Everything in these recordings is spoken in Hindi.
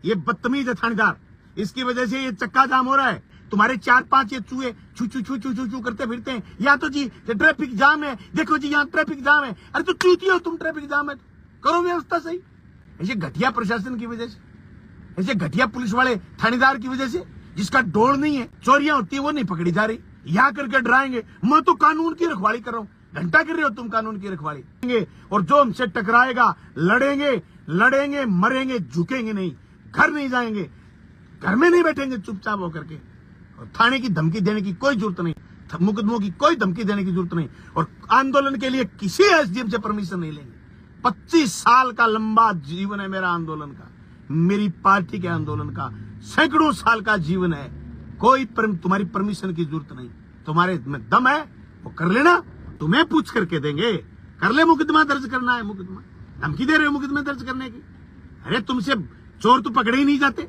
ये बदतमीज है थानेदार, इसकी वजह से ये चक्का जाम हो रहा है। तुम्हारे 4-5 ये चूहे छू छू छू छू छू छू करते फिरते हैं। या तो जी ट्रैफिक जाम है, देखो जी यहाँ ट्रैफिक जाम है। अरे तो चूती हो तुम, ट्रैफिक जाम है करो व्यवस्था सही। ऐसे घटिया प्रशासन की वजह से, ऐसे घटिया पुलिस वाले थानेदार की वजह से, जिसका डोर नहीं है, चोरियां होती है वो नहीं पकड़ी जा रही। यहाँ करके डराएंगे, मैं तो कानून की रखवाली कर रहा हूँ। घंटा कर रहे हो तुम कानून की रखवाली। और जो हमसे टकराएगा लड़ेंगे, लड़ेंगे मरेंगे, झुकेंगे नहीं, घर नहीं जाएंगे, घर में नहीं बैठेंगे चुपचाप होकर के। और थाने की धमकी देने की कोई जरूरत नहीं, मुकदमों की कोई धमकी देने की जरूरत नहीं। और आंदोलन के लिए किसी एसडीएम से परमिशन नहीं लेंगे। 25 साल का लंबा जीवन है मेरा आंदोलन का, मेरी पार्टी के आंदोलन का सैकड़ों साल का जीवन है। कोई तुम्हारी परमिशन की जरूरत नहीं। तुम्हारे में दम है वो कर लेना, तुम्हें पूछ करके देंगे। कर ले, मुकदमा दर्ज करना है मुकदमा, धमकी दे रहे हो मुकदमा दर्ज करने की। अरे तुमसे चोर तो पकड़े ही नहीं जाते,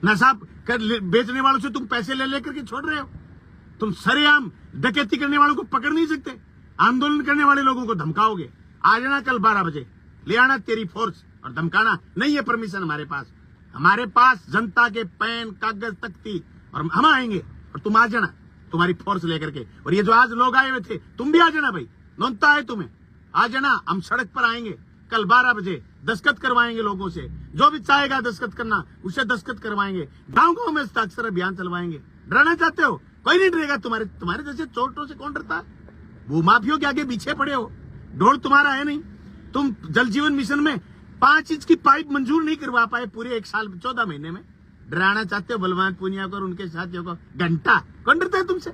नशा बेचने वालों से तुम पैसे ले लेकर के छोड़ रहे हो। तुम सरेआम डकैती करने वालों को पकड़ नहीं सकते, आंदोलन करने वाले लोगों को धमकाओगे। आ जाना कल 12 बजे, ले आना तेरी फोर्स और धमकाना। नहीं है परमिशन हमारे पास, हमारे पास जनता के पेन कागज तख्ती, और हम आएंगे और तुम आ जाना तुम्हारी फोर्स लेकर के। और ये जो आज लोग आए हुए थे, तुम भी आ जाना भाई, नौता है तुम्हें, आ जाना। हम सड़क पर आएंगे कल 12 बजे, दस्तखत करवाएंगे लोगों से। जो भी चाहेगा दस्तखत करना उसे दस्तखत करवाएंगे। गांव गांव में हस्ताक्षर अभियान चलवाएंगे। डराना चाहते हो? कोई नहीं डरेगा। तुम्हारे जैसे चोटों से कौन डरता है? वो माफियों के आगे पीछे पड़े हो, ढोल तुम्हारा है नहीं। तुम जल जीवन मिशन में 5 इंच की पाइप मंजूर नहीं करवा पाए पूरे 1 साल 14 महीने में। डराना चाहते हो बलवान पूनिया को और उनके साथियों को? घंटा कौन डरता है तुमसे?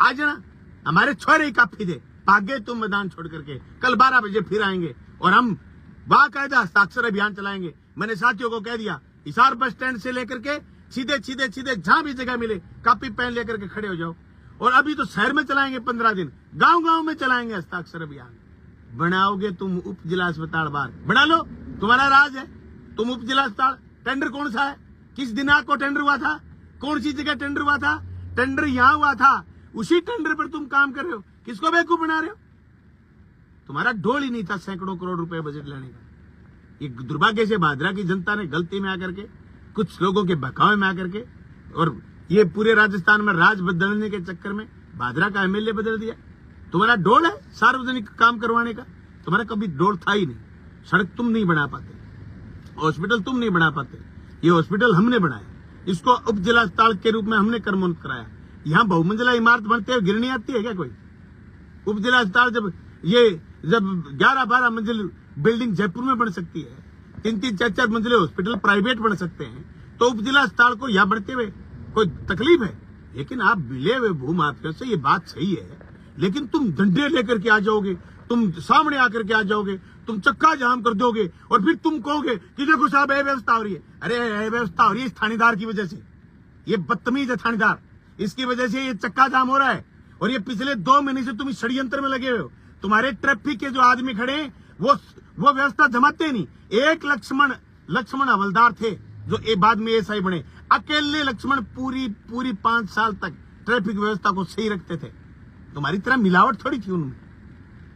आ जाना, हमारे छोरे ही काफी दे। भागे तुम मैदान छोड़ करके, कल 12 बजे फिर आएंगे और हम बाकायदा हस्ताक्षर अभियान चलाएंगे। मैंने साथियों को कह दिया, हिसार बस स्टैंड से लेकर के सीधे सीधे सीधे जहां भी जगह मिले कापी पेन लेकर के खड़े हो जाओ। और अभी तो शहर में चलाएंगे 15 दिन, गांव गांव में चलाएंगे हस्ताक्षर अभियान। बनाओगे तुम उप जिला अस्पताल बार, बना लो, तुम्हारा राज है। तुम उप जिला अस्पताल, टेंडर कौन सा है? किस दिनांक को टेंडर हुआ था? कौन सी जगह टेंडर हुआ था? टेंडर यहां हुआ था, उसी टेंडर पर तुम काम कर रहे हो। किसको बेवकूफ बना रहे हो? तुम्हारा ढोल ही नहीं था सैकड़ों करोड़ रुपए बजट लेने का। ये दुर्भाग्य से भादरा की जनता ने गलती में आकर के, कुछ लोगों के बहकावे में आकर के, और ये पूरे राजस्थान में राज बदलने के चक्कर में भादरा का एमएलए बदल दिया। तुम्हारा डोल है सार्वजनिक काम करवाने का, तुम्हारा कभी डोल था ही नहीं। सड़क तुम नहीं बना पाते, हॉस्पिटल तुम नहीं बना पाते। ये हॉस्पिटल हमने बनाया, इसको उप जिला अस्पताल के रूप में हमने कर्मोन्नत कराया। यहाँ बहुमंजिला इमारत बनते हुए गिरनी आती है क्या कोई? उप जिला अस्पताल जब 11-12 मंजिल बिल्डिंग जयपुर में बन सकती है, 3-3, 4-4 मंजिले हॉस्पिटल प्राइवेट बन सकते हैं, तो उप जिला अस्पताल को यहाँ बढ़ते हुए कोई तकलीफ है? लेकिन आप मिले हुए भूमाफिया से, ये बात सही है, लेकिन तुम डंडे लेकर के आ जाओगे, तुम सामने आकर के आ जाओगे, तुम चक्का जाम कर दोगे और फिर तुम कहोगे कि देखो साहब अव्यवस्था हो रही है। अरे अव्यवस्था हो रही है इस थानेदार की वजह से। ये बदतमीज है थानेदार, इसकी वजह से ये चक्का जाम हो रहा है। और ये पिछले 2 महीने से तुम इस षड्यंत्र में लगे हुए हो। तुम्हारे ट्रैफिक के जो आदमी खड़े हैं वो व्यवस्था जमाते नहीं। एक लक्ष्मण हवलदार थे जो बाद में एसआई बने। अकेले लक्ष्मण पूरी 5 साल तक ट्रैफिक व्यवस्था को सही रखते थे। तुम्हारी तरह मिलावट थोड़ी थी उनमें।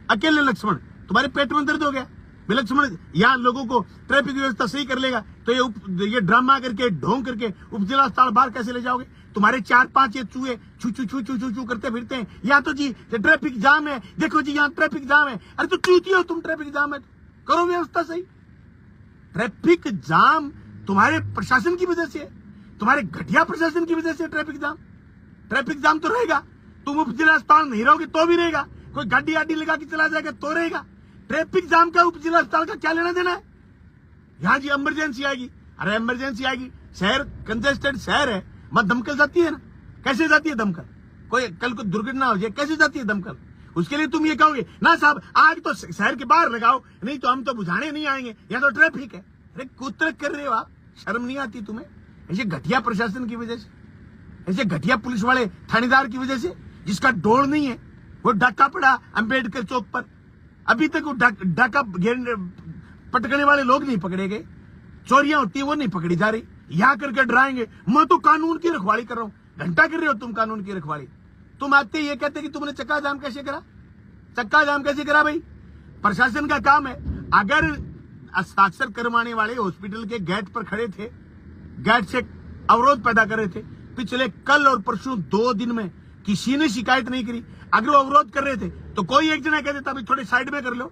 अकेले लक्ष्मण, तुम्हारे पेट में दर्द हो गया, लक्ष्मण यहाँ लोगों को ट्रैफिक व्यवस्था सही कर लेगा, तो ये ड्रामा करके ढोंग करके उप जिला अस्पताल बाहर कैसे ले जाओगे? तुम्हारे 4-5 ये चूहे छू छू छू छू छू छू करते फिरते हैं। या तो जी ट्रैफिक जाम है, देखो जी यहाँ ट्रैफिक जाम है। अरे तो चूती हो तुम, ट्रैफिक जाम है करो व्यवस्था सही। ट्रैफिक जाम तुम्हारे प्रशासन की वजह से है, तुम्हारे घटिया प्रशासन की वजह से ट्रैफिक जाम तो रहेगा। तुम उप जिला अस्पताल नहीं रहोगे तो भी रहेगा, कोई गाड़ी आडी लगा के चला जाएगा तो रहेगा। ट्रैफिक जाम का उप जिला अस्पताल का क्या लेना देना है? यहाँ जी इमरजेंसी आएगी, अरे इमरजेंसी आएगी, शहर कंजेस्टेड शहर है, मत दमकल जाती है ना? कैसे जाती है दमकल? कोई कल को दुर्घटना हो जाए कैसे जाती है दमकल? उसके लिए तुम ये कहोगे ना साहब आग तो शहर के बाहर लगाओ, नहीं तो हम तो बुझाने नहीं आएंगे, यहाँ तो ट्रैफिक है। अरे कुतरक कर रहे हो आप, शर्म नहीं आती तुम्हें? ऐसे घटिया प्रशासन की वजह से, ऐसे घटिया पुलिस वाले थानेदार की वजह से, जिसका डोर नहीं है, वो डाका पड़ा अंबेडकर चौक पर। अभी तक वो डाका पटकने वाले लोग नहीं पकड़े गए, चोरियां होती है वो नहीं पकड़ी जा रही। यहाँ करके डराएंगे, मैं तो कानून की रखवाली कर रहा हूँ। घंटा कर रहे हो तुम कानून की रखवाली। तुम आते ये कहते कि तुमने चक्का जाम कैसे करा? चक्का जाम कैसे करा भाई? प्रशासन का काम है। अगर हस्ताक्षर करवाने वाले हॉस्पिटल के गेट पर खड़े थे गेट से अवरोध पैदा कर रहे थे। पिछले कल और परसों 2 दिन में किसी ने शिकायत नहीं करी। अगर वो अवरोध कर रहे थे तो कोई एक जना कह देता अभी थोड़े साइड में कर लो।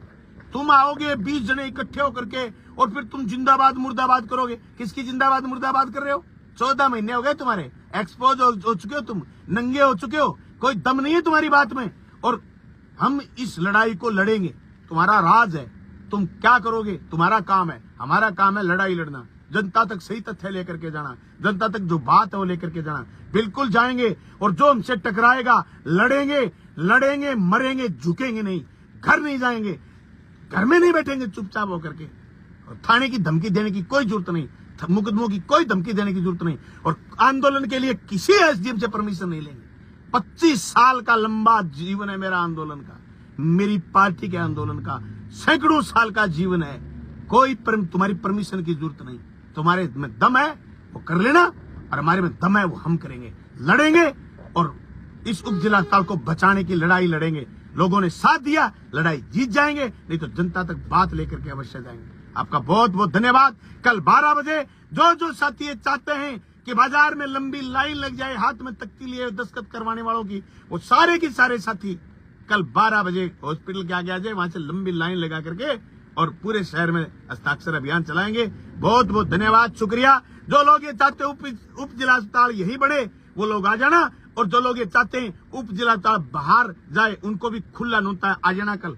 तुम आओगे 20 जने इकट्ठे होकर के और फिर तुम जिंदाबाद मुर्दाबाद करोगे। किसकी जिंदाबाद मुर्दाबाद कर रहे हो? 14 महीने हो गए तुम्हारे, एक्सपोज हो चुके हो, तुम नंगे हो चुके हो, कोई दम नहीं है तुम्हारी बात में। और हम इस लड़ाई को लड़ेंगे। तुम्हारा राज है, तुम क्या करोगे तुम्हारा काम है, हमारा काम है लड़ाई लड़ना, जनता तक सही तथ्य लेकर के जाना, जनता तक जो बात है वो लेकर के जाना। बिल्कुल जाएंगे और जो हमसे टकराएगा लड़ेंगे, लड़ेंगे, मरेंगे, झुकेंगे नहीं, घर नहीं जाएंगे, घर में नहीं बैठेंगे चुपचाप होकर के। और थाने की धमकी देने की कोई जरूरत नहीं, मुकदमों की कोई धमकी देने की जरूरत नहीं। और आंदोलन के लिए किसी एसडीएम से परमिशन नहीं लेंगे। 25 साल का लंबा जीवन है मेरा आंदोलन का, मेरी पार्टी के आंदोलन का सैकड़ों साल का जीवन है। कोई तुम्हारी परमिशन की जरूरत नहीं। तुम्हारे में दम है वो कर लेना, और हमारे में दम है वो हम करेंगे, लड़ेंगे और इस उप जिला अस्पताल को बचाने की लड़ाई लड़ेंगे। लोगों ने साथ दिया, लड़ाई जीत जाएंगे, नहीं तो जनता तक बात लेकर के अवश्य जाएंगे। आपका बहुत बहुत धन्यवाद। कल 12 बजे जो साथी चाहते हैं कि बाजार में लंबी लाइन लग जाए हाथ में तख्ती लिए दस्तखत करवाने वालों की, वो सारे के सारे साथी कल 12 बजे हॉस्पिटल के आगे आ जाए, वहां से लंबी लाइन लगा करके और पूरे शहर में हस्ताक्षर अभियान चलाएंगे। बहुत बहुत धन्यवाद, शुक्रिया। जो लोग ये चाहते उप जिला अस्पताल यही बढ़े वो लोग आ जाना, और जो लोग ये चाहते हैं उप जिला अस्पताल बाहर जाए उनको भी खुला नोता है, आ जाना कल।